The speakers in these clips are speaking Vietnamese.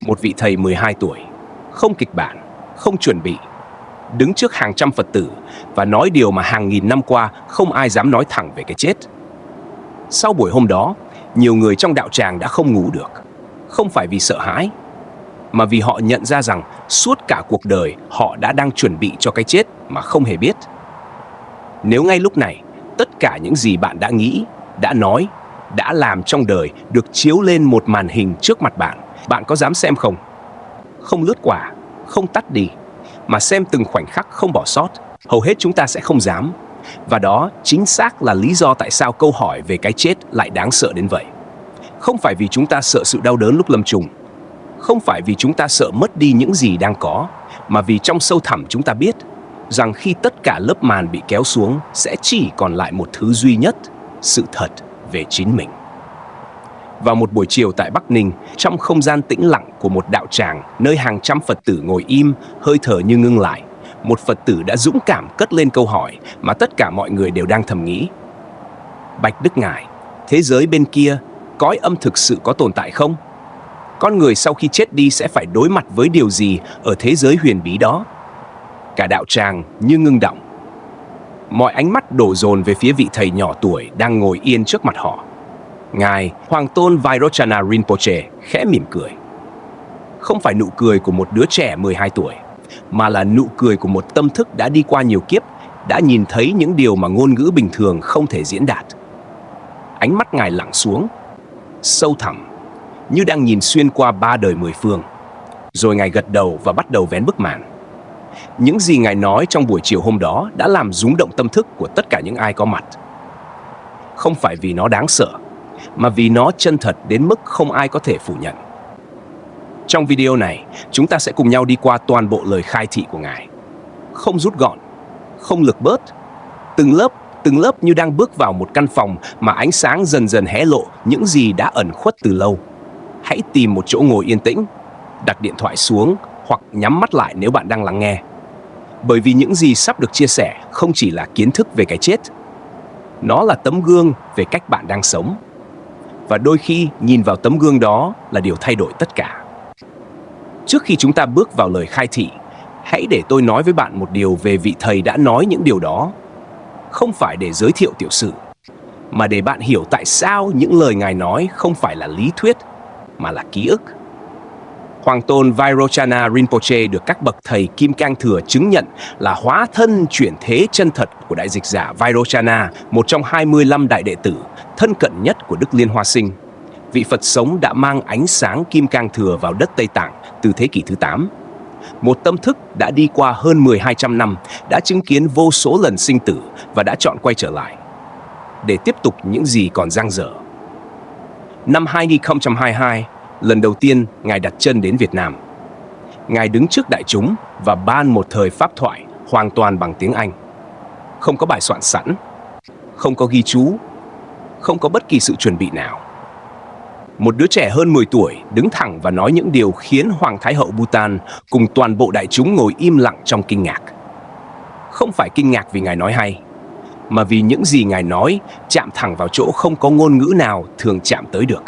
Một vị thầy 12 tuổi, không kịch bản, không chuẩn bị, đứng trước hàng trăm Phật tử và nói điều mà hàng nghìn năm qua không ai dám nói thẳng về cái chết. Sau buổi hôm đó, nhiều người trong đạo tràng đã không ngủ được, không phải vì sợ hãi, mà vì họ nhận ra rằng suốt cả cuộc đời họ đã đang chuẩn bị cho cái chết mà không hề biết. Nếu ngay lúc này, tất cả những gì bạn đã nghĩ, đã nói, đã làm trong đời được chiếu lên một màn hình trước mặt bạn, bạn có dám xem không? Không lướt qua, không tắt đi, mà xem từng khoảnh khắc không bỏ sót. Hầu hết chúng ta sẽ không dám. Và đó chính xác là lý do tại sao câu hỏi về cái chết lại đáng sợ đến vậy. Không phải vì chúng ta sợ sự đau đớn lúc lâm chung, không phải vì chúng ta sợ mất đi những gì đang có, mà vì trong sâu thẳm chúng ta biết rằng khi tất cả lớp màn bị kéo xuống sẽ chỉ còn lại một thứ duy nhất, sự thật về chính mình. Vào một buổi chiều tại Bắc Ninh, trong không gian tĩnh lặng của một đạo tràng nơi hàng trăm Phật tử ngồi im, hơi thở như ngưng lại, một Phật tử đã dũng cảm cất lên câu hỏi mà tất cả mọi người đều đang thầm nghĩ. Bạch Đức Ngài, thế giới bên kia, cõi âm thực sự có tồn tại không? Con người sau khi chết đi sẽ phải đối mặt với điều gì ở thế giới huyền bí đó? Cả đạo tràng như ngưng động. Mọi ánh mắt đổ dồn về phía vị thầy nhỏ tuổi đang ngồi yên trước mặt họ. Ngài Hoàng Tôn Vairochana Rinpoche khẽ mỉm cười. Không phải nụ cười của một đứa trẻ 12 tuổi, mà là nụ cười của một tâm thức đã đi qua nhiều kiếp, đã nhìn thấy những điều mà ngôn ngữ bình thường không thể diễn đạt. Ánh mắt Ngài lặng xuống, sâu thẳm, như đang nhìn xuyên qua 3 đời 10 phương. Rồi Ngài gật đầu và bắt đầu vén bức màn. Những gì Ngài nói trong buổi chiều hôm đó đã làm rung động tâm thức của tất cả những ai có mặt. Không phải vì nó đáng sợ, mà vì nó chân thật đến mức không ai có thể phủ nhận. Trong video này, chúng ta sẽ cùng nhau đi qua toàn bộ lời khai thị của Ngài. Không rút gọn, không lược bớt, từng lớp như đang bước vào một căn phòng mà ánh sáng dần dần hé lộ những gì đã ẩn khuất từ lâu. Hãy tìm một chỗ ngồi yên tĩnh, đặt điện thoại xuống hoặc nhắm mắt lại nếu bạn đang lắng nghe. Bởi vì những gì sắp được chia sẻ không chỉ là kiến thức về cái chết, nó là tấm gương về cách bạn đang sống. Và đôi khi nhìn vào tấm gương đó là điều thay đổi tất cả. Trước khi chúng ta bước vào lời khai thị, hãy để tôi nói với bạn một điều về vị thầy đã nói những điều đó. Không phải để giới thiệu tiểu sử, mà để bạn hiểu tại sao những lời Ngài nói không phải là lý thuyết, mà là ký ức. Hoàng Tôn Vairochana Rinpoche được các bậc thầy Kim Cang Thừa chứng nhận là hóa thân chuyển thế chân thật của đại dịch giả Vairochana, một trong 25 đại đệ tử thân cận nhất của Đức Liên Hoa Sinh. Vị Phật sống đã mang ánh sáng Kim Cang Thừa vào đất Tây Tạng từ thế kỷ thứ 8. Một tâm thức đã đi qua hơn 1200 năm, đã chứng kiến vô số lần sinh tử và đã chọn quay trở lại để tiếp tục những gì còn dang dở. Năm 2022, lần đầu tiên Ngài đặt chân đến Việt Nam. Ngài đứng trước đại chúng và ban một thời pháp thoại hoàn toàn bằng tiếng Anh. Không có bài soạn sẵn, không có ghi chú, không có bất kỳ sự chuẩn bị nào. Một đứa trẻ hơn 10 tuổi đứng thẳng và nói những điều khiến Hoàng Thái hậu Bhutan cùng toàn bộ đại chúng ngồi im lặng trong kinh ngạc. Không phải kinh ngạc vì Ngài nói hay, mà vì những gì Ngài nói chạm thẳng vào chỗ không có ngôn ngữ nào thường chạm tới được.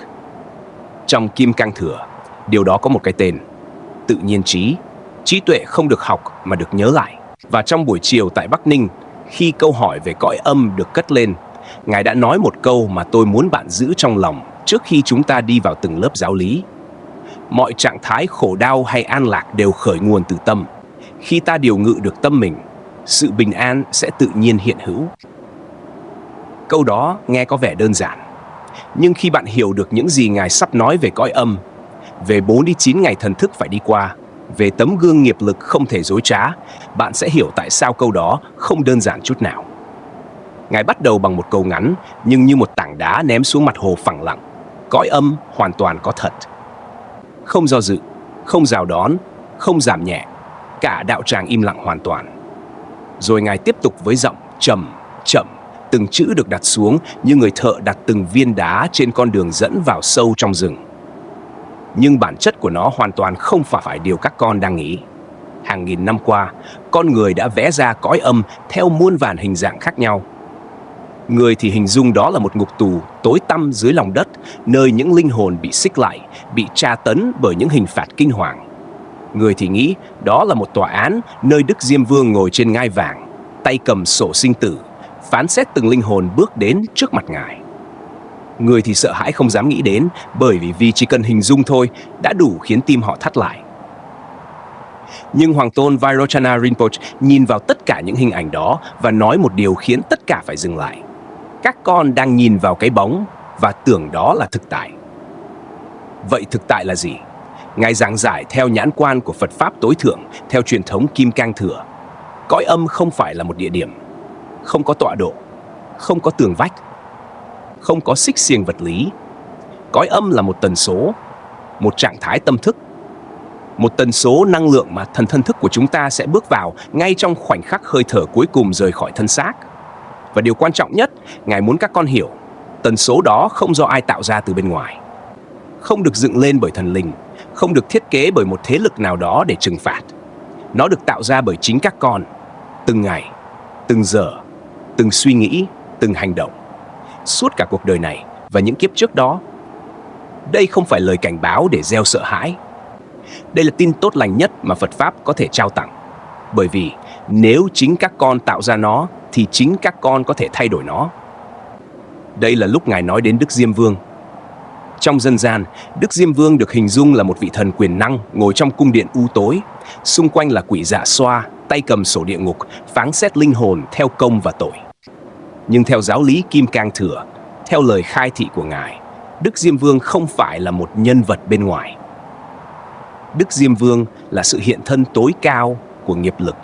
Trong Kim Cang Thừa, điều đó có một cái tên: tự nhiên trí, trí tuệ không được học mà được nhớ lại. Và trong buổi chiều tại Bắc Ninh, khi câu hỏi về cõi âm được cất lên, Ngài đã nói một câu mà tôi muốn bạn giữ trong lòng trước khi chúng ta đi vào từng lớp giáo lý. Mọi trạng thái khổ đau hay an lạc đều khởi nguồn từ tâm. Khi ta điều ngự được tâm mình, sự bình an sẽ tự nhiên hiện hữu. Câu đó nghe có vẻ đơn giản, nhưng khi bạn hiểu được những gì Ngài sắp nói về cõi âm, về 49 ngày thần thức phải đi qua, về tấm gương nghiệp lực không thể dối trá, bạn sẽ hiểu tại sao câu đó không đơn giản chút nào. Ngài bắt đầu bằng một câu ngắn, nhưng như một tảng đá ném xuống mặt hồ phẳng lặng. Cõi âm hoàn toàn có thật. Không do dự, không rào đón, không giảm nhẹ. Cả đạo tràng im lặng hoàn toàn. Rồi Ngài tiếp tục với giọng trầm, chậm, từng chữ được đặt xuống như người thợ đặt từng viên đá trên con đường dẫn vào sâu trong rừng. Nhưng bản chất của nó hoàn toàn không phải điều các con đang nghĩ. Hàng nghìn năm qua, con người đã vẽ ra cõi âm theo muôn vàn hình dạng khác nhau. Người thì hình dung đó là một ngục tù tối tăm dưới lòng đất, nơi những linh hồn bị xích lại, bị tra tấn bởi những hình phạt kinh hoàng. Người thì nghĩ đó là một tòa án nơi Đức Diêm Vương ngồi trên ngai vàng, tay cầm sổ sinh tử, phán xét từng linh hồn bước đến trước mặt Ngài. Người thì sợ hãi không dám nghĩ đến, bởi vì chỉ cần hình dung thôi đã đủ khiến tim họ thắt lại. Nhưng Hoàng tôn Vairochana Rinpoche nhìn vào tất cả những hình ảnh đó và nói một điều khiến tất cả phải dừng lại. Các con đang nhìn vào cái bóng và tưởng đó là thực tại. Vậy thực tại là gì? Ngài giảng giải theo nhãn quan của Phật Pháp tối thượng, theo truyền thống Kim Cang Thừa. Cõi âm không phải là một địa điểm, không có tọa độ, không có tường vách, không có xích xiềng vật lý. Cõi âm là một tần số, một trạng thái tâm thức, một tần số năng lượng mà thân thức của chúng ta sẽ bước vào ngay trong khoảnh khắc hơi thở cuối cùng rời khỏi thân xác. Và điều quan trọng nhất, Ngài muốn các con hiểu, tần số đó không do ai tạo ra từ bên ngoài, không được dựng lên bởi thần linh, không được thiết kế bởi một thế lực nào đó để trừng phạt. Nó được tạo ra bởi chính các con, từng ngày, từng giờ, từng suy nghĩ, từng hành động, suốt cả cuộc đời này và những kiếp trước đó. Đây không phải lời cảnh báo để gieo sợ hãi. Đây là tin tốt lành nhất mà Phật Pháp có thể trao tặng. Bởi vì nếu chính các con tạo ra nó, thì chính các con có thể thay đổi nó. Đây là lúc Ngài nói đến Đức Diêm Vương. Trong dân gian, Đức Diêm Vương được hình dung là một vị thần quyền năng ngồi trong cung điện u tối. Xung quanh là quỷ dạ xoa, tay cầm sổ địa ngục, phán xét linh hồn theo công và tội. Nhưng theo giáo lý Kim Cang Thừa, theo lời khai thị của Ngài, Đức Diêm Vương không phải là một nhân vật bên ngoài. Đức Diêm Vương là sự hiện thân tối cao của nghiệp lực,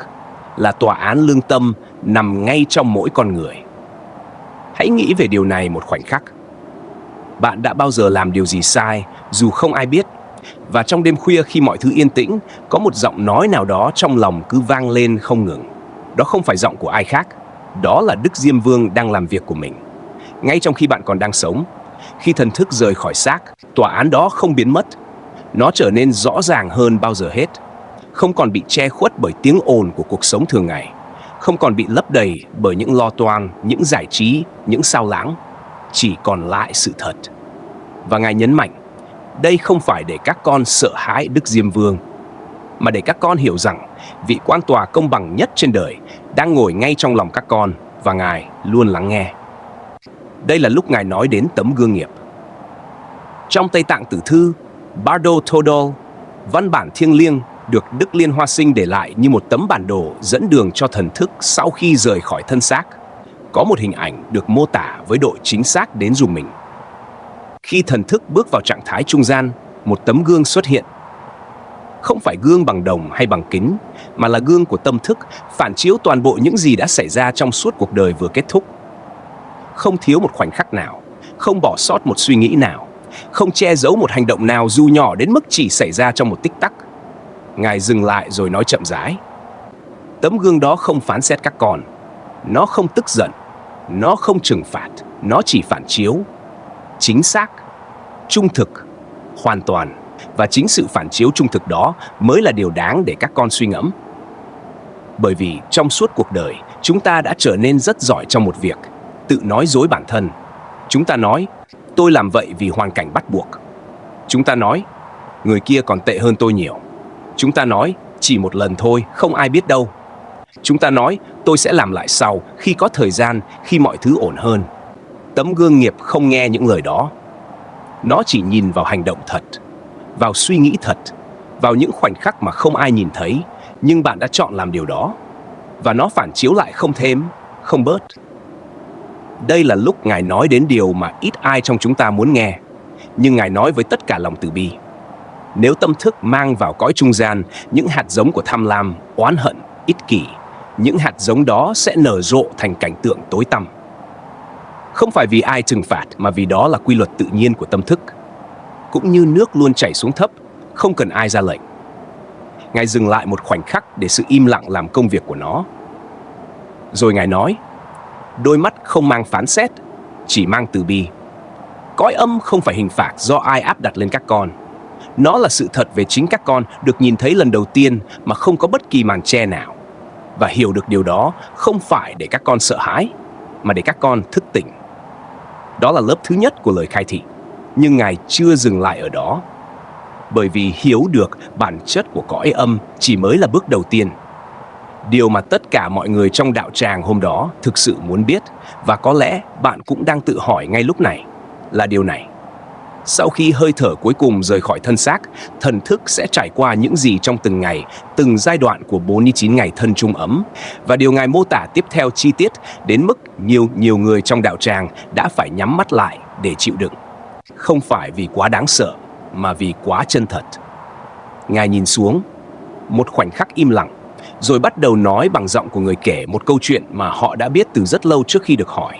là tòa án lương tâm nằm ngay trong mỗi con người. Hãy nghĩ về điều này một khoảnh khắc. Bạn đã bao giờ làm điều gì sai dù không ai biết, và trong đêm khuya khi mọi thứ yên tĩnh, có một giọng nói nào đó trong lòng cứ vang lên không ngừng. Đó không phải giọng của ai khác, đó là Đức Diêm Vương đang làm việc của mình. Ngay trong khi bạn còn đang sống, khi thần thức rời khỏi xác, tòa án đó không biến mất. Nó trở nên rõ ràng hơn bao giờ hết, không còn bị che khuất bởi tiếng ồn của cuộc sống thường ngày, không còn bị lấp đầy bởi những lo toan, những giải trí, những sao lãng. Chỉ còn lại sự thật. Và Ngài nhấn mạnh, đây không phải để các con sợ hãi Đức Diêm Vương, mà để các con hiểu rằng vị quan tòa công bằng nhất trên đời đang ngồi ngay trong lòng các con và Ngài luôn lắng nghe. Đây là lúc Ngài nói đến tấm gương nghiệp. Trong Tây Tạng Tử Thư, Bardo Thodol, văn bản thiêng liêng được Đức Liên Hoa Sinh để lại như một tấm bản đồ dẫn đường cho thần thức sau khi rời khỏi thân xác. Có một hình ảnh được mô tả với độ chính xác đến rùng mình. Khi thần thức bước vào trạng thái trung gian, một tấm gương xuất hiện. Không phải gương bằng đồng hay bằng kính, mà là gương của tâm thức, phản chiếu toàn bộ những gì đã xảy ra trong suốt cuộc đời vừa kết thúc. Không thiếu một khoảnh khắc nào, không bỏ sót một suy nghĩ nào, không che giấu một hành động nào dù nhỏ đến mức chỉ xảy ra trong một tích tắc. Ngài dừng lại rồi nói chậm rãi. Tấm gương đó không phán xét các con, nó không tức giận, nó không trừng phạt, nó chỉ phản chiếu. Chính xác, trung thực, hoàn toàn. Và chính sự phản chiếu trung thực đó mới là điều đáng để các con suy ngẫm. Bởi vì trong suốt cuộc đời, chúng ta đã trở nên rất giỏi trong một việc, tự nói dối bản thân. Chúng ta nói, tôi làm vậy vì hoàn cảnh bắt buộc. Chúng ta nói, người kia còn tệ hơn tôi nhiều. Chúng ta nói, chỉ một lần thôi, không ai biết đâu. Chúng ta nói, tôi sẽ làm lại sau, khi có thời gian, khi mọi thứ ổn hơn. Tấm gương nghiệp không nghe những lời đó. Nó chỉ nhìn vào hành động thật, vào suy nghĩ thật, vào những khoảnh khắc mà không ai nhìn thấy, nhưng bạn đã chọn làm điều đó. Và nó phản chiếu lại không thêm, không bớt. Đây là lúc Ngài nói đến điều mà ít ai trong chúng ta muốn nghe, nhưng Ngài nói với tất cả lòng từ bi. Nếu tâm thức mang vào cõi trung gian những hạt giống của tham lam, oán hận, ích kỷ, những hạt giống đó sẽ nở rộ thành cảnh tượng tối tăm. Không phải vì ai trừng phạt, mà vì đó là quy luật tự nhiên của tâm thức. Cũng như nước luôn chảy xuống thấp, không cần ai ra lệnh. Ngài dừng lại một khoảnh khắc để sự im lặng làm công việc của nó. Rồi Ngài nói, đôi mắt không mang phán xét, chỉ mang từ bi. Cõi âm không phải hình phạt do ai áp đặt lên các con. Nó là sự thật về chính các con được nhìn thấy lần đầu tiên mà không có bất kỳ màn che nào. Và hiểu được điều đó không phải để các con sợ hãi, mà để các con thức tỉnh. Đó là lớp thứ nhất của lời khai thị. Nhưng Ngài chưa dừng lại ở đó. Bởi vì hiểu được bản chất của cõi âm chỉ mới là bước đầu tiên. Điều mà tất cả mọi người trong đạo tràng hôm đó thực sự muốn biết, và có lẽ bạn cũng đang tự hỏi ngay lúc này, là điều này. Sau khi hơi thở cuối cùng rời khỏi thân xác, thần thức sẽ trải qua những gì trong từng ngày, từng giai đoạn của 49 ngày thân chung ấm. Và điều Ngài mô tả tiếp theo chi tiết đến mức nhiều người trong đạo tràng đã phải nhắm mắt lại để chịu đựng. Không phải vì quá đáng sợ, mà vì quá chân thật. Ngài nhìn xuống, một khoảnh khắc im lặng, rồi bắt đầu nói bằng giọng của người kể một câu chuyện mà họ đã biết từ rất lâu trước khi được hỏi.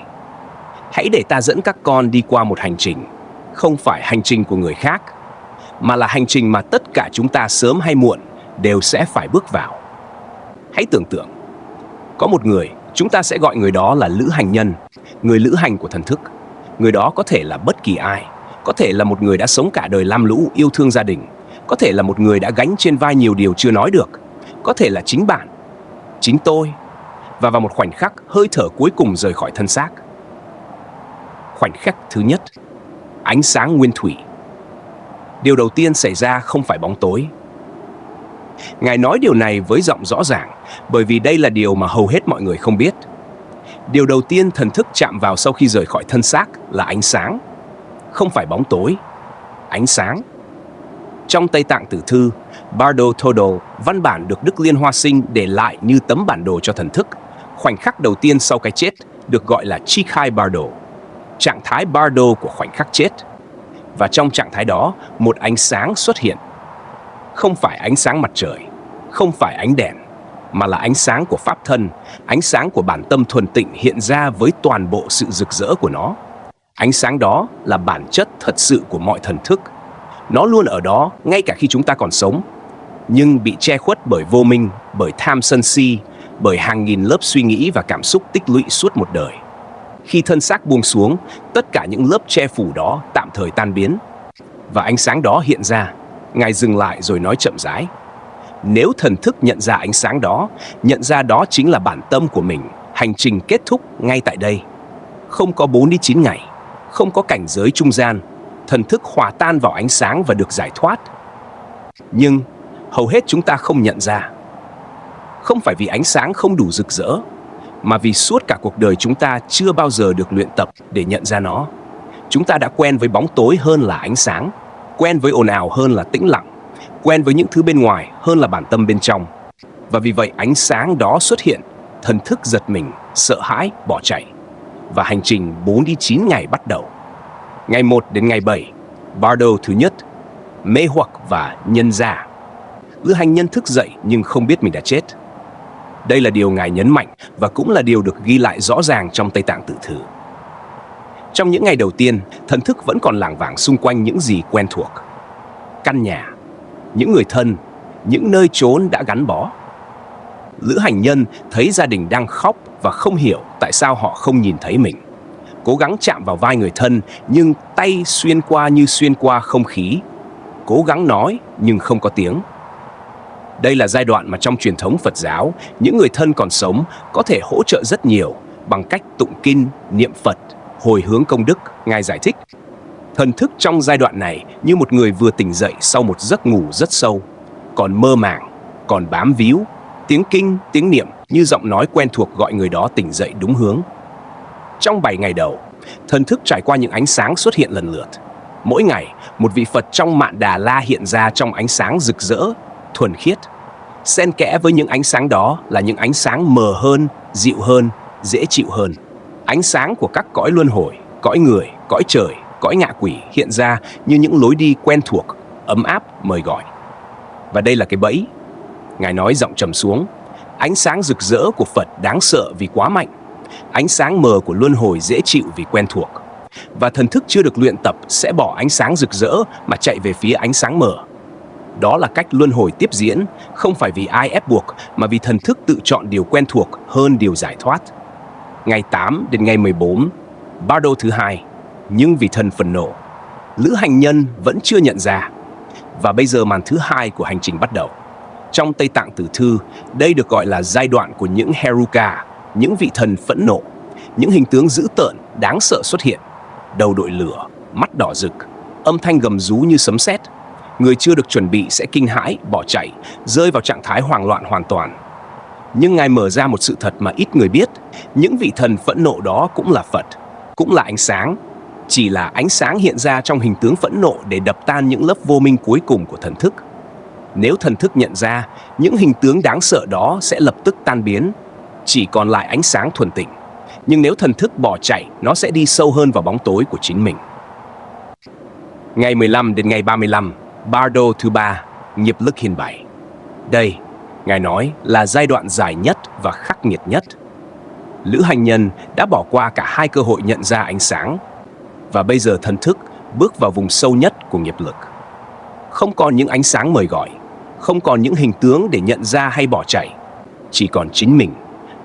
Hãy để ta dẫn các con đi qua một hành trình, không phải hành trình của người khác, mà là hành trình mà tất cả chúng ta sớm hay muộn đều sẽ phải bước vào. Hãy tưởng tượng, có một người, chúng ta sẽ gọi người đó là lữ hành nhân, người lữ hành của thần thức. Người đó có thể là bất kỳ ai, có thể là một người đã sống cả đời lam lũ yêu thương gia đình, có thể là một người đã gánh trên vai nhiều điều chưa nói được, có thể là chính bạn, chính tôi. Và vào một khoảnh khắc, hơi thở cuối cùng rời khỏi thân xác. Khoảnh khắc thứ nhất, ánh sáng nguyên thủy. Điều đầu tiên xảy ra không phải bóng tối. Ngài nói điều này với giọng rõ ràng, bởi vì đây là điều mà hầu hết mọi người không biết. Điều đầu tiên thần thức chạm vào sau khi rời khỏi thân xác là ánh sáng. Không phải bóng tối, ánh sáng. Trong Tây Tạng Tử Thư, Bardo Thodol, văn bản được Đức Liên Hoa Sinh để lại như tấm bản đồ cho thần thức, khoảnh khắc đầu tiên sau cái chết được gọi là Chikhai Bardo, trạng thái Bardo của khoảnh khắc chết. Và trong trạng thái đó, một ánh sáng xuất hiện. Không phải ánh sáng mặt trời, không phải ánh đèn, mà là ánh sáng của pháp thân, ánh sáng của bản tâm thuần tịnh hiện ra với toàn bộ sự rực rỡ của nó. Ánh sáng đó là bản chất thật sự của mọi thần thức. Nó luôn ở đó ngay cả khi chúng ta còn sống, nhưng bị che khuất bởi vô minh, bởi tham sân si, bởi hàng nghìn lớp suy nghĩ và cảm xúc tích lũy suốt một đời. Khi thân xác buông xuống, tất cả những lớp che phủ đó tạm thời tan biến, và ánh sáng đó hiện ra. Ngài dừng lại rồi nói chậm rãi. Nếu thần thức nhận ra ánh sáng đó, nhận ra đó chính là bản tâm của mình, hành trình kết thúc ngay tại đây. Không có 49 ngày, không có cảnh giới trung gian, thần thức hòa tan vào ánh sáng và được giải thoát. Nhưng hầu hết chúng ta không nhận ra. Không phải vì ánh sáng không đủ rực rỡ, mà vì suốt cả cuộc đời chúng ta chưa bao giờ được luyện tập để nhận ra nó. Chúng ta đã quen với bóng tối hơn là ánh sáng, quen với ồn ào hơn là tĩnh lặng, quen với những thứ bên ngoài hơn là bản tâm bên trong. Và vì vậy ánh sáng đó xuất hiện, thần thức giật mình, sợ hãi, bỏ chạy. Và hành trình 49 ngày bắt đầu. Ngày 1 đến ngày 7, Bardo thứ nhất, mê hoặc và nhân giả. Lữ hành nhân thức dậy nhưng không biết mình đã chết. Đây là điều Ngài nhấn mạnh và cũng là điều được ghi lại rõ ràng trong Tây Tạng Tự Thư. Trong những ngày đầu tiên, thần thức vẫn còn lảng vảng xung quanh những gì quen thuộc. Căn nhà, những người thân, những nơi chốn đã gắn bó. Lữ hành nhân thấy gia đình đang khóc và không hiểu tại sao họ không nhìn thấy mình. Cố gắng chạm vào vai người thân nhưng tay xuyên qua như xuyên qua không khí. Cố gắng nói nhưng không có tiếng. Đây là giai đoạn mà trong truyền thống Phật giáo, những người thân còn sống có thể hỗ trợ rất nhiều bằng cách tụng kinh, niệm Phật, hồi hướng công đức. Ngài giải thích, thần thức trong giai đoạn này như một người vừa tỉnh dậy sau một giấc ngủ rất sâu, còn mơ màng, còn bám víu, tiếng kinh, tiếng niệm như giọng nói quen thuộc gọi người đó tỉnh dậy đúng hướng. Trong 7 ngày đầu, thần thức trải qua những ánh sáng xuất hiện lần lượt. Mỗi ngày, một vị Phật trong Mạn Đà La hiện ra trong ánh sáng rực rỡ, thuần khiết. Xen kẽ với những ánh sáng đó là những ánh sáng mờ hơn, dịu hơn, dễ chịu hơn. Ánh sáng của các cõi luân hồi, cõi người, cõi trời, cõi ngạ quỷ hiện ra như những lối đi quen thuộc, ấm áp, mời gọi. Và đây là cái bẫy. Ngài nói giọng trầm xuống. Ánh sáng rực rỡ của Phật đáng sợ vì quá mạnh. Ánh sáng mờ của luân hồi dễ chịu vì quen thuộc. Và thần thức chưa được luyện tập sẽ bỏ ánh sáng rực rỡ mà chạy về phía ánh sáng mờ. Đó là cách luân hồi tiếp diễn, không phải vì ai ép buộc mà vì thần thức tự chọn điều quen thuộc hơn điều giải thoát. Ngày 8 đến ngày 14, Bardo thứ hai, nhưng vì thần phẫn nộ. Lữ hành nhân vẫn chưa nhận ra. Và bây giờ màn thứ hai của hành trình bắt đầu. Trong Tây Tạng Tử Thư, đây được gọi là giai đoạn của những Heruka, những vị thần phẫn nộ. Những hình tướng dữ tợn, đáng sợ xuất hiện. Đầu đội lửa, mắt đỏ rực, âm thanh gầm rú như sấm sét. Người chưa được chuẩn bị sẽ kinh hãi, bỏ chạy, rơi vào trạng thái hoảng loạn hoàn toàn. Nhưng Ngài mở ra một sự thật mà ít người biết. Những vị thần phẫn nộ đó cũng là Phật, cũng là ánh sáng. Chỉ là ánh sáng hiện ra trong hình tướng phẫn nộ để đập tan những lớp vô minh cuối cùng của thần thức. Nếu thần thức nhận ra, những hình tướng đáng sợ đó sẽ lập tức tan biến, chỉ còn lại ánh sáng thuần tịnh. Nhưng nếu thần thức bỏ chạy, nó sẽ đi sâu hơn vào bóng tối của chính mình. Ngày 15 đến ngày 35, Bardo thứ 3, nghiệp lực hiền 7. Đây, Ngài nói, là giai đoạn dài nhất và khắc nghiệt nhất. Lữ hành nhân đã bỏ qua cả hai cơ hội nhận ra ánh sáng. Và bây giờ thần thức bước vào vùng sâu nhất của nghiệp lực. Không còn những ánh sáng mời gọi, không còn những hình tướng để nhận ra hay bỏ chạy. Chỉ còn chính mình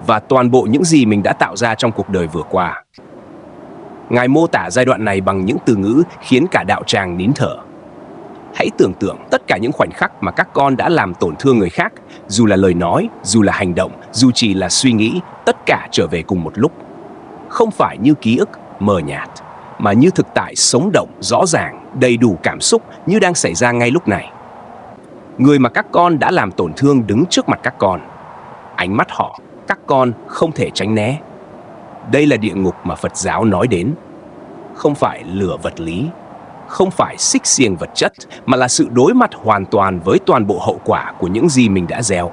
và toàn bộ những gì mình đã tạo ra trong cuộc đời vừa qua. Ngài mô tả giai đoạn này bằng những từ ngữ khiến cả đạo tràng nín thở. Hãy tưởng tượng tất cả những khoảnh khắc mà các con đã làm tổn thương người khác, dù là lời nói, dù là hành động, dù chỉ là suy nghĩ, tất cả trở về cùng một lúc. Không phải như ký ức mờ nhạt, mà như thực tại sống động, rõ ràng, đầy đủ cảm xúc như đang xảy ra ngay lúc này. Người mà các con đã làm tổn thương đứng trước mặt các con. Ánh mắt họ, các con không thể tránh né. Đây là địa ngục mà Phật giáo nói đến. Không phải lửa vật lý, không phải xích xiềng vật chất, mà là sự đối mặt hoàn toàn với toàn bộ hậu quả của những gì mình đã gieo.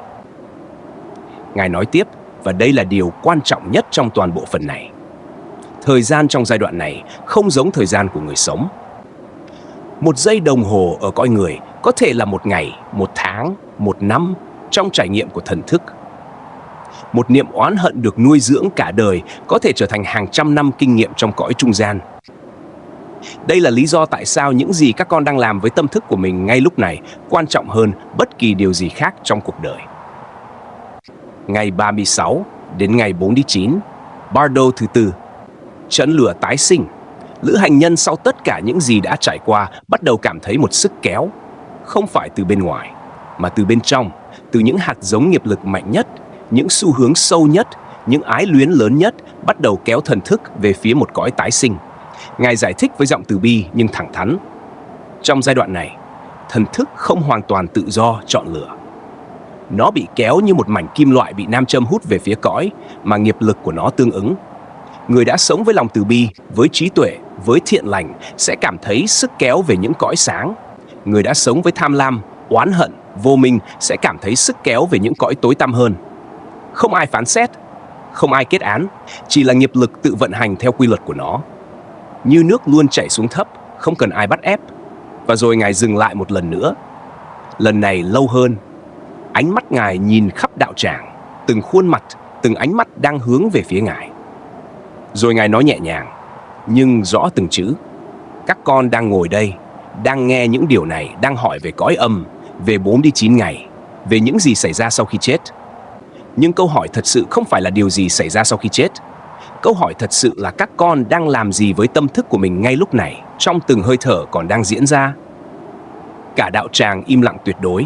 Ngài nói tiếp, và đây là điều quan trọng nhất trong toàn bộ phần này. Thời gian trong giai đoạn này không giống thời gian của người sống. Một giây đồng hồ ở cõi người có thể là một ngày, một tháng, một năm trong trải nghiệm của thần thức. Một niệm oán hận được nuôi dưỡng cả đời có thể trở thành hàng trăm năm kinh nghiệm trong cõi trung gian. Đây là lý do tại sao những gì các con đang làm với tâm thức của mình ngay lúc này quan trọng hơn bất kỳ điều gì khác trong cuộc đời. Ngày 36 đến ngày 49, Bardo thứ 4, trận lửa tái sinh. Lữ hành nhân sau tất cả những gì đã trải qua bắt đầu cảm thấy một sức kéo, không phải từ bên ngoài, mà từ bên trong, từ những hạt giống nghiệp lực mạnh nhất, những xu hướng sâu nhất, những ái luyến lớn nhất bắt đầu kéo thần thức về phía một cõi tái sinh. Ngài giải thích với giọng từ bi nhưng thẳng thắn. Trong giai đoạn này, thần thức không hoàn toàn tự do chọn lựa. Nó bị kéo như một mảnh kim loại bị nam châm hút về phía cõi mà nghiệp lực của nó tương ứng. Người đã sống với lòng từ bi, với trí tuệ, với thiện lành sẽ cảm thấy sức kéo về những cõi sáng. Người đã sống với tham lam, oán hận, vô minh sẽ cảm thấy sức kéo về những cõi tối tăm hơn. Không ai phán xét, không ai kết án, chỉ là nghiệp lực tự vận hành theo quy luật của nó. Như nước luôn chảy xuống thấp, không cần ai bắt ép. Và rồi Ngài dừng lại một lần nữa. Lần này lâu hơn. Ánh mắt Ngài nhìn khắp đạo tràng, từng khuôn mặt, từng ánh mắt đang hướng về phía Ngài. Rồi Ngài nói nhẹ nhàng, nhưng rõ từng chữ. Các con đang ngồi đây, đang nghe những điều này, đang hỏi về cõi âm, về 49 ngày, về những gì xảy ra sau khi chết. Nhưng câu hỏi thật sự không phải là điều gì xảy ra sau khi chết. Câu hỏi thật sự là các con đang làm gì với tâm thức của mình ngay lúc này, trong từng hơi thở còn đang diễn ra. Cả đạo tràng im lặng tuyệt đối.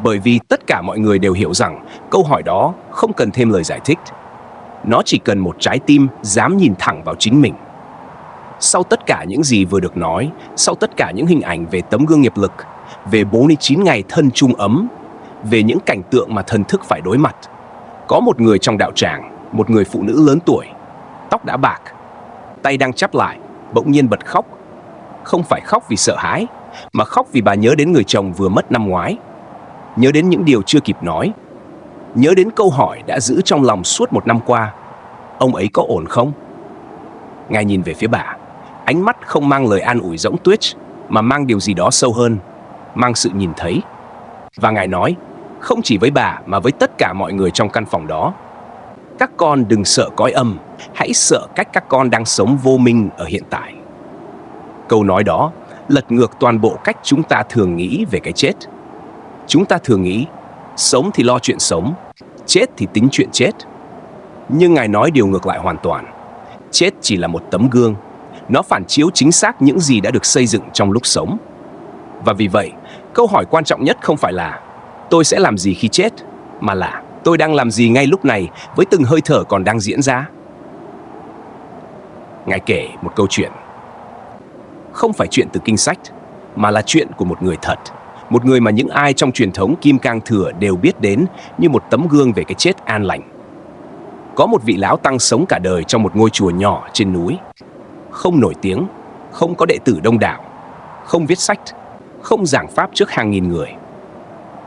Bởi vì tất cả mọi người đều hiểu rằng câu hỏi đó không cần thêm lời giải thích. Nó chỉ cần một trái tim dám nhìn thẳng vào chính mình. Sau tất cả những gì vừa được nói, sau tất cả những hình ảnh về tấm gương nghiệp lực, về 49 ngày thân chung ấm, về những cảnh tượng mà thần thức phải đối mặt, có một người trong đạo tràng, một người phụ nữ lớn tuổi, tóc đã bạc, tay đang chắp lại, bỗng nhiên bật khóc. Không phải khóc vì sợ hãi, mà khóc vì bà nhớ đến người chồng vừa mất năm ngoái, nhớ đến những điều chưa kịp nói, nhớ đến câu hỏi đã giữ trong lòng suốt một năm qua. Ông ấy có ổn không? Ngài nhìn về phía bà, ánh mắt không mang lời an ủi rỗng tuếch, mà mang điều gì đó sâu hơn, mang sự nhìn thấy. Và Ngài nói, không chỉ với bà mà với tất cả mọi người trong căn phòng đó, các con đừng sợ cõi âm, hãy sợ cách các con đang sống vô minh ở hiện tại. Câu nói đó lật ngược toàn bộ cách chúng ta thường nghĩ về cái chết. Chúng ta thường nghĩ, sống thì lo chuyện sống, chết thì tính chuyện chết. Nhưng Ngài nói điều ngược lại hoàn toàn. Chết chỉ là một tấm gương. Nó phản chiếu chính xác những gì đã được xây dựng trong lúc sống. Và vì vậy, câu hỏi quan trọng nhất không phải là tôi sẽ làm gì khi chết, mà là tôi đang làm gì ngay lúc này với từng hơi thở còn đang diễn ra. Ngài kể một câu chuyện. Không phải chuyện từ kinh sách, mà là chuyện của một người thật. Một người mà những ai trong truyền thống Kim Cang Thừa đều biết đến như một tấm gương về cái chết an lành. Có một vị lão tăng sống cả đời trong một ngôi chùa nhỏ trên núi. Không nổi tiếng, không có đệ tử đông đảo, không viết sách, không giảng pháp trước hàng nghìn người.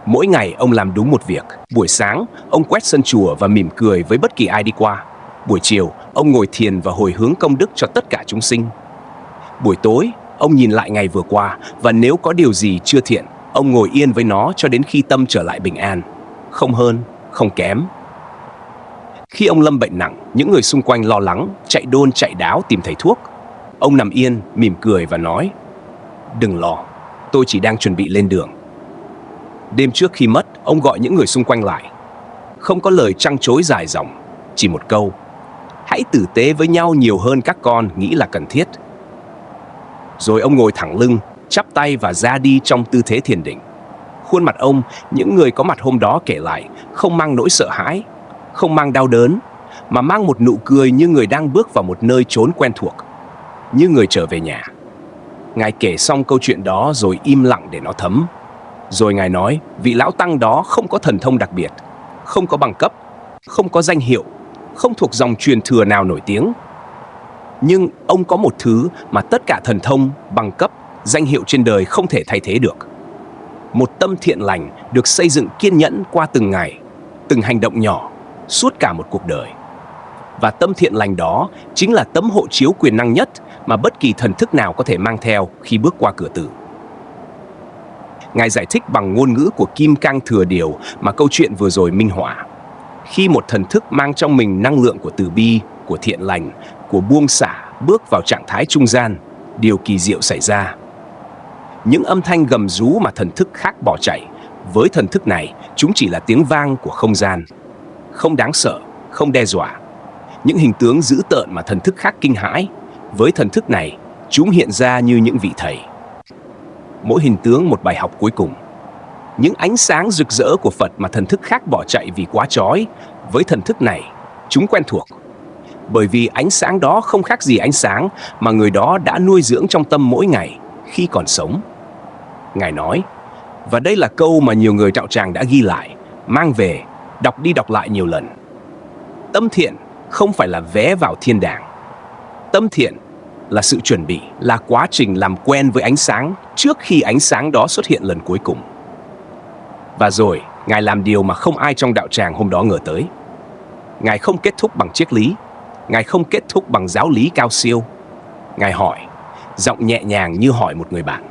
Mỗi ngày ông làm đúng một việc. Buổi sáng, ông quét sân chùa và mỉm cười với bất kỳ ai đi qua. Buổi chiều, ông ngồi thiền và hồi hướng công đức cho tất cả chúng sinh. Buổi tối, ông nhìn lại ngày vừa qua và nếu có điều gì chưa thiện, ông ngồi yên với nó cho đến khi tâm trở lại bình an. Không hơn, không kém. Khi ông lâm bệnh nặng, những người xung quanh lo lắng, chạy đôn chạy đáo tìm thầy thuốc. Ông nằm yên, mỉm cười và nói: "Đừng lo, tôi chỉ đang chuẩn bị lên đường." Đêm trước khi mất, ông gọi những người xung quanh lại. Không có lời trăng trối dài dòng, chỉ một câu: "Hãy tử tế với nhau nhiều hơn các con nghĩ là cần thiết." Rồi ông ngồi thẳng lưng, chắp tay và ra đi trong tư thế thiền định. Khuôn mặt ông, những người có mặt hôm đó kể lại, không mang nỗi sợ hãi, không mang đau đớn, mà mang một nụ cười như người đang bước vào một nơi chốn quen thuộc, như người trở về nhà. Ngài kể xong câu chuyện đó rồi im lặng để nó thấm. Rồi Ngài nói, vị lão tăng đó không có thần thông đặc biệt, không có bằng cấp, không có danh hiệu, không thuộc dòng truyền thừa nào nổi tiếng. Nhưng ông có một thứ mà tất cả thần thông, bằng cấp, danh hiệu trên đời không thể thay thế được. Một tâm thiện lành được xây dựng kiên nhẫn qua từng ngày, từng hành động nhỏ, suốt cả một cuộc đời. Và tâm thiện lành đó chính là tấm hộ chiếu quyền năng nhất mà bất kỳ thần thức nào có thể mang theo khi bước qua cửa tử. Ngài giải thích bằng ngôn ngữ của Kim Cang Thừa điều mà câu chuyện vừa rồi minh họa. Khi một thần thức mang trong mình năng lượng của từ bi, của thiện lành, của buông xả bước vào trạng thái trung gian, điều kỳ diệu xảy ra. Những âm thanh gầm rú mà thần thức khác bỏ chạy, với thần thức này chúng chỉ là tiếng vang của không gian. Không đáng sợ, không đe dọa. Những hình tướng dữ tợn mà thần thức khác kinh hãi, với thần thức này chúng hiện ra như những vị thầy. Mỗi hình tướng một bài học cuối cùng. Những ánh sáng rực rỡ của Phật mà thần thức khác bỏ chạy vì quá chói, với thần thức này chúng quen thuộc. Bởi vì ánh sáng đó không khác gì ánh sáng mà người đó đã nuôi dưỡng trong tâm mỗi ngày khi còn sống. Ngài nói, và đây là câu mà nhiều người đạo tràng đã ghi lại, mang về, đọc đi đọc lại nhiều lần. Tâm thiện không phải là vé vào thiên đàng. Tâm thiện là sự chuẩn bị, là quá trình làm quen với ánh sáng trước khi ánh sáng đó xuất hiện lần cuối cùng. Và rồi, Ngài làm điều mà không ai trong đạo tràng hôm đó ngờ tới. Ngài không kết thúc bằng triết lý, Ngài không kết thúc bằng giáo lý cao siêu. Ngài hỏi, giọng nhẹ nhàng như hỏi một người bạn.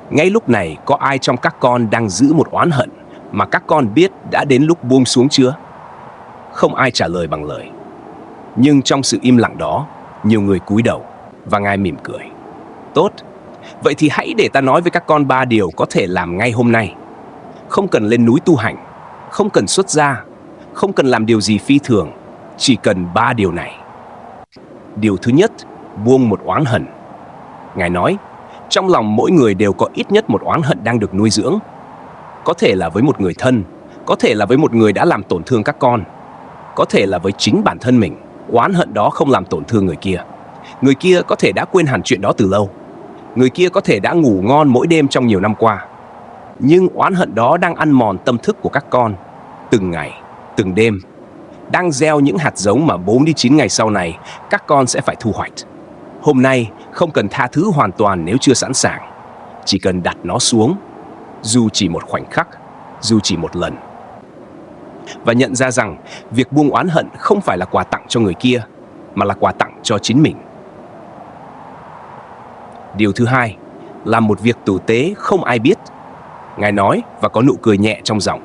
Ngay lúc này có ai trong các con đang giữ một oán hận mà các con biết đã đến lúc buông xuống chưa? Không ai trả lời bằng lời. Nhưng trong sự im lặng đó, nhiều người cúi đầu và Ngài mỉm cười. Tốt, vậy thì hãy để ta nói với các con 3 điều có thể làm ngay hôm nay. Không cần lên núi tu hành, không cần xuất gia, không cần làm điều gì phi thường, chỉ cần 3 điều này. Điều thứ nhất, buông một oán hận. Ngài nói, trong lòng mỗi người đều có ít nhất một oán hận đang được nuôi dưỡng. Có thể là với một người thân, có thể là với một người đã làm tổn thương các con, có thể là với chính bản thân mình. Oán hận đó không làm tổn thương người kia. Người kia có thể đã quên hẳn chuyện đó từ lâu. Người kia có thể đã ngủ ngon mỗi đêm trong nhiều năm qua. Nhưng oán hận đó đang ăn mòn tâm thức của các con, từng ngày, từng đêm, đang gieo những hạt giống mà 4 đến 9 ngày sau này các con sẽ phải thu hoạch. Hôm nay không cần tha thứ hoàn toàn nếu chưa sẵn sàng, chỉ cần đặt nó xuống, dù chỉ một khoảnh khắc, dù chỉ một lần. Và nhận ra rằng việc buông oán hận không phải là quà tặng cho người kia, mà là quà tặng cho chính mình. Điều thứ hai, làm một việc tử tế không ai biết. Ngài nói và có nụ cười nhẹ trong giọng.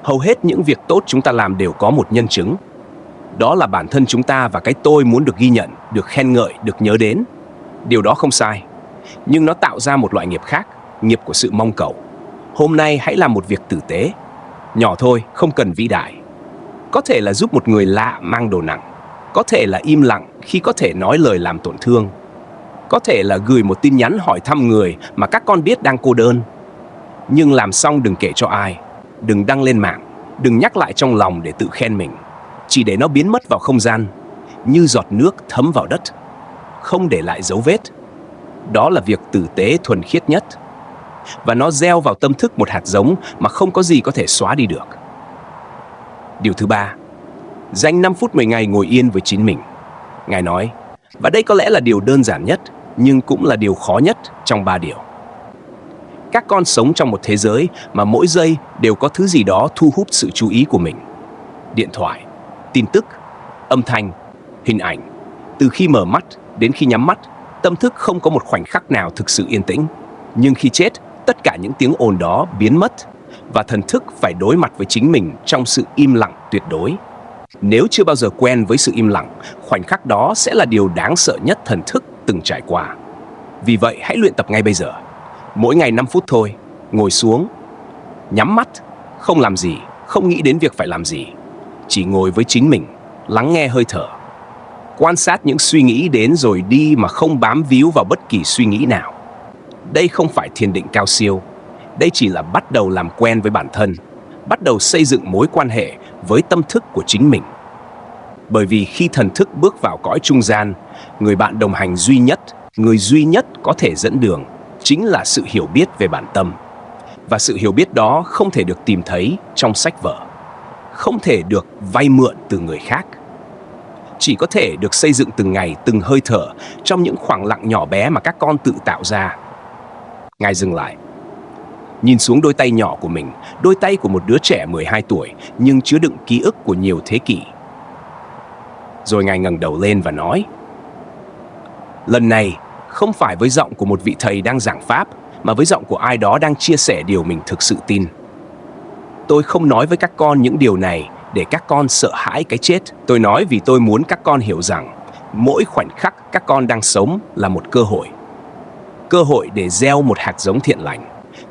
Hầu hết những việc tốt chúng ta làm đều có một nhân chứng. Đó là bản thân chúng ta và cái tôi muốn được ghi nhận, được khen ngợi, được nhớ đến. Điều đó không sai. Nhưng nó tạo ra một loại nghiệp khác, nghiệp của sự mong cầu. Hôm nay hãy làm một việc tử tế. Nhỏ thôi, không cần vĩ đại. Có thể là giúp một người lạ mang đồ nặng. Có thể là im lặng khi có thể nói lời làm tổn thương. Có thể là gửi một tin nhắn hỏi thăm người mà các con biết đang cô đơn. Nhưng làm xong đừng kể cho ai, đừng đăng lên mạng, đừng nhắc lại trong lòng để tự khen mình. Chỉ để nó biến mất vào không gian, như giọt nước thấm vào đất. không để lại dấu vết. Đó là việc tử tế thuần khiết nhất. Và nó gieo vào tâm thức một hạt giống mà không có gì có thể xóa đi được. Điều thứ ba, dành 5 phút 10 ngày ngồi yên với chính mình. Ngài nói, và đây có lẽ là điều đơn giản nhất, nhưng cũng là điều khó nhất trong 3 điều. Các con sống trong một thế giới mà mỗi giây đều có thứ gì đó thu hút sự chú ý của mình. Điện thoại, tin tức, âm thanh, hình ảnh. Từ khi mở mắt đến khi nhắm mắt, tâm thức không có một khoảnh khắc nào thực sự yên tĩnh. Nhưng khi chết, tất cả những tiếng ồn đó biến mất và thần thức phải đối mặt với chính mình trong sự im lặng tuyệt đối. Nếu chưa bao giờ quen với sự im lặng, khoảnh khắc đó sẽ là điều đáng sợ nhất thần thức từng trải qua. Vì vậy, hãy luyện tập ngay bây giờ. Mỗi ngày 5 phút thôi, ngồi xuống, nhắm mắt, không làm gì, không nghĩ đến việc phải làm gì. Chỉ ngồi với chính mình, lắng nghe hơi thở. Quan sát những suy nghĩ đến rồi đi mà không bám víu vào bất kỳ suy nghĩ nào. Đây không phải thiền định cao siêu. Đây chỉ là bắt đầu làm quen với bản thân, bắt đầu xây dựng mối quan hệ với tâm thức của chính mình. Bởi vì khi thần thức bước vào cõi trung gian, người bạn đồng hành duy nhất, người duy nhất có thể dẫn đường, chính là sự hiểu biết về bản tâm. Và sự hiểu biết đó không thể được tìm thấy trong sách vở, không thể được vay mượn từ người khác. Chỉ có thể được xây dựng từng ngày, từng hơi thở trong những khoảng lặng nhỏ bé mà các con tự tạo ra. Ngài dừng lại, nhìn xuống đôi tay nhỏ của mình, đôi tay của một đứa trẻ 12 tuổi nhưng chứa đựng ký ức của nhiều thế kỷ. Rồi Ngài ngẩng đầu lên và nói, lần này không phải với giọng của một vị thầy đang giảng pháp, mà với giọng của ai đó đang chia sẻ điều mình thực sự tin. Tôi không nói với các con những điều này để các con sợ hãi cái chết. Tôi nói vì tôi muốn các con hiểu rằng mỗi khoảnh khắc các con đang sống là một cơ hội. Cơ hội để gieo một hạt giống thiện lành,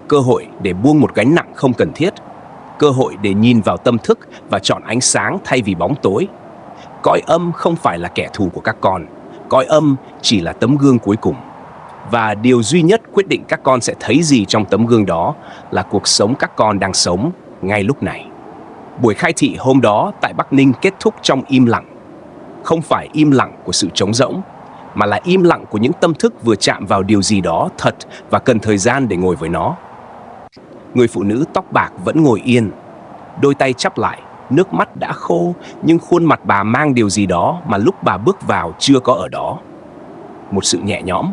cơ hội để buông một gánh nặng không cần thiết, cơ hội để nhìn vào tâm thức và chọn ánh sáng thay vì bóng tối. Cõi âm không phải là kẻ thù của các con, cõi âm chỉ là tấm gương cuối cùng. Và điều duy nhất quyết định các con sẽ thấy gì trong tấm gương đó là cuộc sống các con đang sống ngay lúc này. Buổi khai thị hôm đó tại Bắc Ninh kết thúc trong im lặng. Không phải im lặng của sự trống rỗng, mà là im lặng của những tâm thức vừa chạm vào điều gì đó thật và cần thời gian để ngồi với nó. Người phụ nữ tóc bạc vẫn ngồi yên, đôi tay chắp lại, nước mắt đã khô, nhưng khuôn mặt bà mang điều gì đó mà lúc bà bước vào chưa có ở đó. Một sự nhẹ nhõm,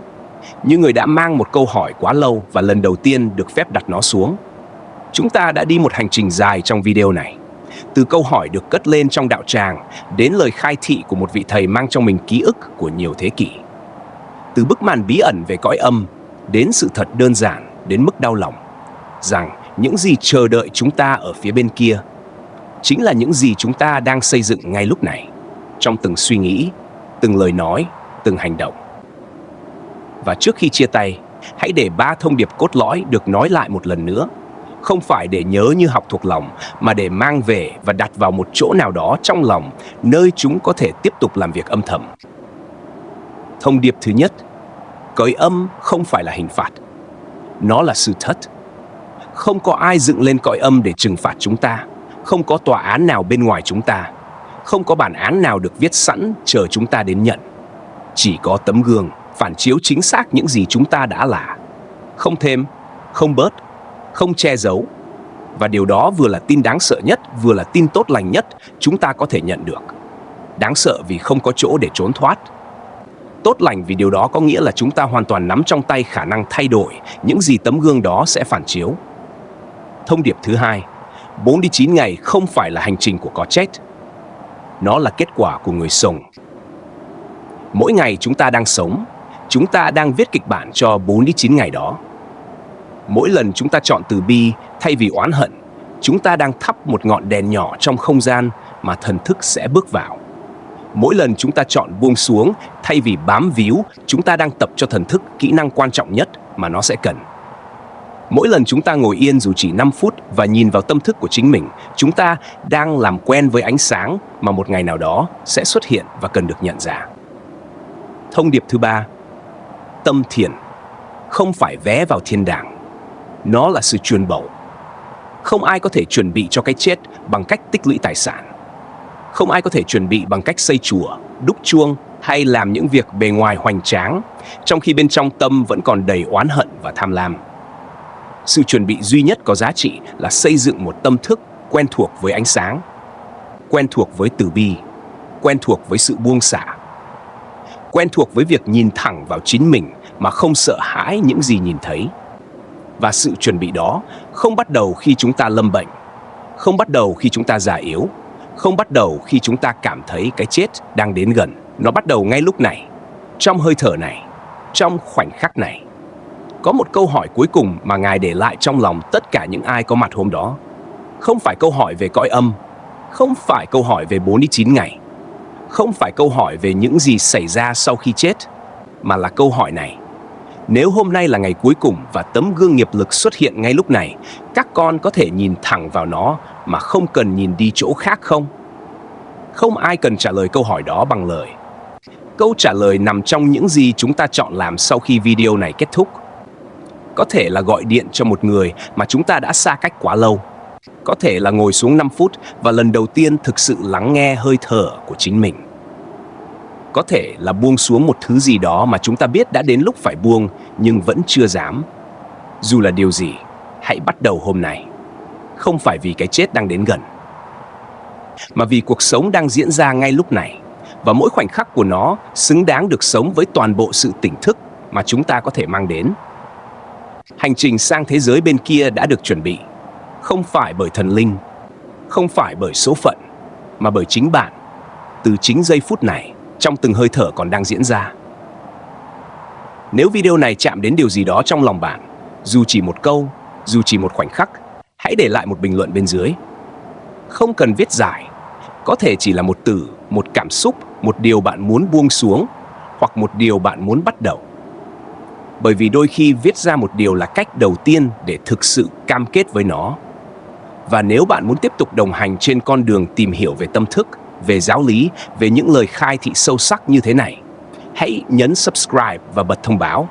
như người đã mang một câu hỏi quá lâu và lần đầu tiên được phép đặt nó xuống. Chúng ta đã đi một hành trình dài trong video này. Từ câu hỏi được cất lên trong đạo tràng đến lời khai thị của một vị thầy mang trong mình ký ức của nhiều thế kỷ. Từ bức màn bí ẩn về cõi âm đến sự thật đơn giản đến mức đau lòng, rằng những gì chờ đợi chúng ta ở phía bên kia chính là những gì chúng ta đang xây dựng ngay lúc này, trong từng suy nghĩ, từng lời nói, từng hành động. Và trước khi chia tay, hãy để 3 thông điệp cốt lõi được nói lại một lần nữa. Không phải để nhớ như học thuộc lòng, mà để mang về và đặt vào một chỗ nào đó trong lòng, nơi chúng có thể tiếp tục làm việc âm thầm. Thông điệp thứ nhất, cõi âm không phải là hình phạt. Nó là sự thật. Không có ai dựng lên cõi âm để trừng phạt chúng ta. Không có tòa án nào bên ngoài chúng ta. Không có bản án nào được viết sẵn chờ chúng ta đến nhận. Chỉ có tấm gương phản chiếu chính xác những gì chúng ta đã là. Không thêm, không bớt, không che giấu. Và điều đó vừa là tin đáng sợ nhất, vừa là tin tốt lành nhất chúng ta có thể nhận được. Đáng sợ vì không có chỗ để trốn thoát. Tốt lành vì điều đó có nghĩa là chúng ta hoàn toàn nắm trong tay khả năng thay đổi những gì tấm gương đó sẽ phản chiếu. Thông điệp thứ hai, 49 ngày không phải là hành trình của có chết. Nó là kết quả của người sống. Mỗi ngày chúng ta đang sống, chúng ta đang viết kịch bản cho 49 ngày đó. Mỗi lần chúng ta chọn từ bi thay vì oán hận, chúng ta đang thắp một ngọn đèn nhỏ trong không gian mà thần thức sẽ bước vào. Mỗi lần chúng ta chọn buông xuống thay vì bám víu, chúng ta đang tập cho thần thức kỹ năng quan trọng nhất mà nó sẽ cần. Mỗi lần chúng ta ngồi yên dù chỉ 5 phút và nhìn vào tâm thức của chính mình, chúng ta đang làm quen với ánh sáng mà một ngày nào đó sẽ xuất hiện và cần được nhận ra. Thông điệp thứ ba, tâm thiền không phải vé vào thiên đàng. Nó là sự truyền bầu. Không ai có thể chuẩn bị cho cái chết bằng cách tích lũy tài sản. Không ai có thể chuẩn bị bằng cách xây chùa, đúc chuông hay làm những việc bề ngoài hoành tráng, trong khi bên trong tâm vẫn còn đầy oán hận và tham lam. Sự chuẩn bị duy nhất có giá trị là xây dựng một tâm thức quen thuộc với ánh sáng, quen thuộc với từ bi, quen thuộc với sự buông xả, quen thuộc với việc nhìn thẳng vào chính mình mà không sợ hãi những gì nhìn thấy. Và sự chuẩn bị đó không bắt đầu khi chúng ta lâm bệnh, không bắt đầu khi chúng ta già yếu, không bắt đầu khi chúng ta cảm thấy cái chết đang đến gần. Nó bắt đầu ngay lúc này, trong hơi thở này, trong khoảnh khắc này. Có một câu hỏi cuối cùng mà Ngài để lại trong lòng tất cả những ai có mặt hôm đó. Không phải câu hỏi về cõi âm, không phải câu hỏi về 49 ngày, không phải câu hỏi về những gì xảy ra sau khi chết, mà là câu hỏi này: nếu hôm nay là ngày cuối cùng và tấm gương nghiệp lực xuất hiện ngay lúc này, các con có thể nhìn thẳng vào nó mà không cần nhìn đi chỗ khác không? Không ai cần trả lời câu hỏi đó bằng lời. Câu trả lời nằm trong những gì chúng ta chọn làm sau khi video này kết thúc. Có thể là gọi điện cho một người mà chúng ta đã xa cách quá lâu. Có thể là ngồi xuống 5 phút và lần đầu tiên thực sự lắng nghe hơi thở của chính mình. Có thể là buông xuống một thứ gì đó mà chúng ta biết đã đến lúc phải buông nhưng vẫn chưa dám. Dù là điều gì, hãy bắt đầu hôm nay. Không phải vì cái chết đang đến gần, mà vì cuộc sống đang diễn ra ngay lúc này, và mỗi khoảnh khắc của nó xứng đáng được sống với toàn bộ sự tỉnh thức mà chúng ta có thể mang đến. Hành trình sang thế giới bên kia đã được chuẩn bị, không phải bởi thần linh, không phải bởi số phận, mà bởi chính bạn, từ chính giây phút này, trong từng hơi thở còn đang diễn ra. Nếu video này chạm đến điều gì đó trong lòng bạn, dù chỉ một câu, dù chỉ một khoảnh khắc, hãy để lại một bình luận bên dưới. Không cần viết dài, có thể chỉ là một từ, một cảm xúc, một điều bạn muốn buông xuống, hoặc một điều bạn muốn bắt đầu. Bởi vì đôi khi viết ra một điều là cách đầu tiên để thực sự cam kết với nó. Và nếu bạn muốn tiếp tục đồng hành trên con đường tìm hiểu về tâm thức, về giáo lý, về những lời khai thị sâu sắc như thế này, hãy nhấn subscribe và bật thông báo.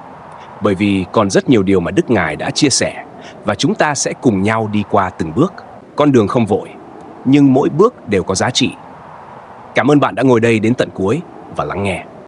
Bởi vì còn rất nhiều điều mà Đức Ngài đã chia sẻ, và chúng ta sẽ cùng nhau đi qua từng bước. Con đường không vội, nhưng mỗi bước đều có giá trị. Cảm ơn bạn đã ngồi đây đến tận cuối và lắng nghe.